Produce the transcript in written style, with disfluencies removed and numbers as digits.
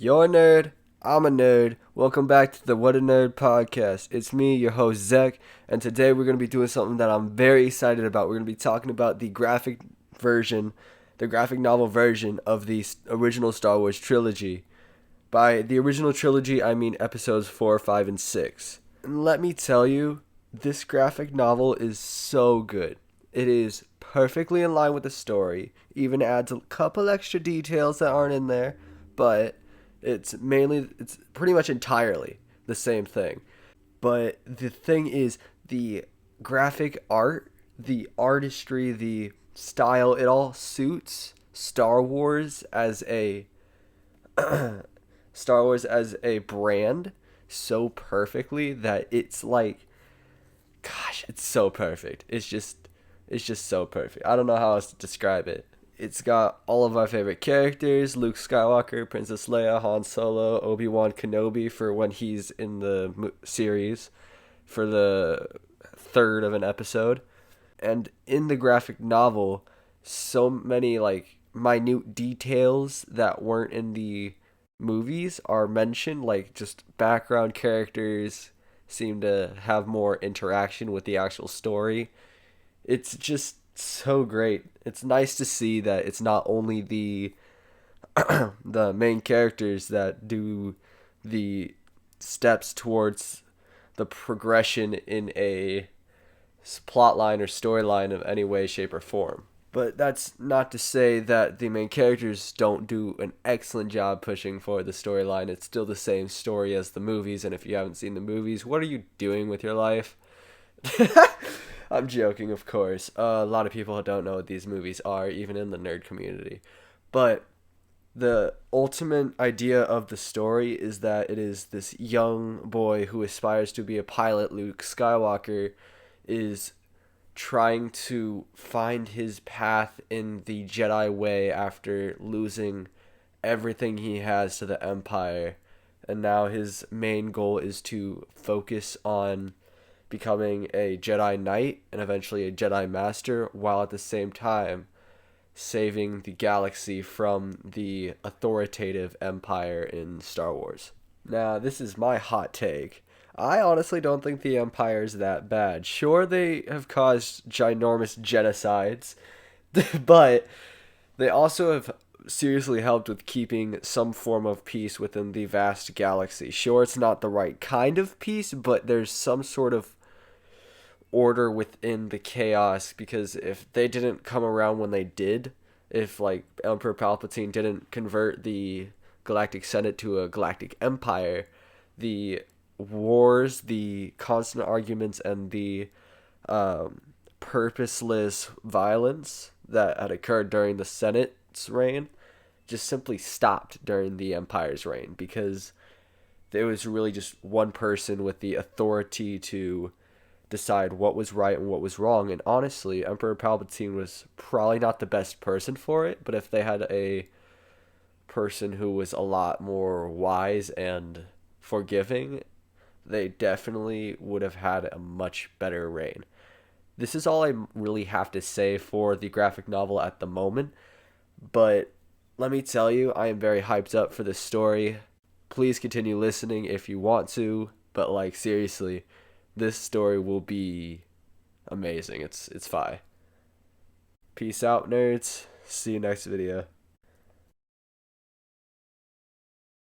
You're a nerd. I'm a nerd. Welcome back to the What a Nerd podcast. It's me, your host, Zach, and today we're going to be doing something that I'm very excited about. We're going to be talking about the graphic novel version of the original Star Wars trilogy. By the original trilogy, I mean episodes 4, 5, and 6. And let me tell you, this graphic novel is so good. It is perfectly in line with the story, even adds a couple extra details that aren't in there, but it's pretty much entirely the same thing. But the thing is, the graphic art, the artistry, the style, it all suits Star Wars as a brand so perfectly that it's like, gosh, it's so perfect. It's just so perfect. I don't know how else to describe it. It's got all of our favorite characters: Luke Skywalker, Princess Leia, Han Solo, Obi-Wan Kenobi for when he's in the series for the third of an episode. And in the graphic novel, so many like minute details that weren't in the movies are mentioned, like just background characters seem to have more interaction with the actual story. It's just so great. It's nice to see that it's not only the main characters that do the steps towards the progression in a plot line or storyline of any way, shape, or form. But that's not to say that the main characters don't do an excellent job pushing for the storyline. It's still the same story as the movies, and if you haven't seen the movies, what are you doing with your life? I'm joking, of course. A lot of people don't know what these movies are, even in the nerd community. But the ultimate idea of the story is that it is this young boy who aspires to be a pilot, Luke Skywalker, is trying to find his path in the Jedi way after losing everything he has to the Empire. And now his main goal is to focus on becoming a Jedi Knight and eventually a Jedi Master, while at the same time saving the galaxy from the authoritative Empire in Star Wars. Now, this is my hot take. I honestly don't think the Empire is that bad. Sure, they have caused ginormous genocides, but they also have seriously helped with keeping some form of peace within the vast galaxy. Sure, it's not the right kind of peace, but there's some sort of order within the chaos, because if they didn't come around when they did, if like Emperor Palpatine didn't convert the Galactic Senate to a Galactic Empire, the wars, the constant arguments, and the purposeless violence that had occurred during the Senate's reign just simply stopped during the Empire's reign, because there was really just one person with the authority to decide what was right and what was wrong. And honestly, Emperor Palpatine was probably not the best person for it, but if they had a person who was a lot more wise and forgiving, they definitely would have had a much better reign. This is all I really have to say for the graphic novel at the moment, but let me tell you, I am very hyped up for this story. Please continue listening if you want to, but like seriously, this story will be amazing. It's fi. Peace out, nerds. See you next video.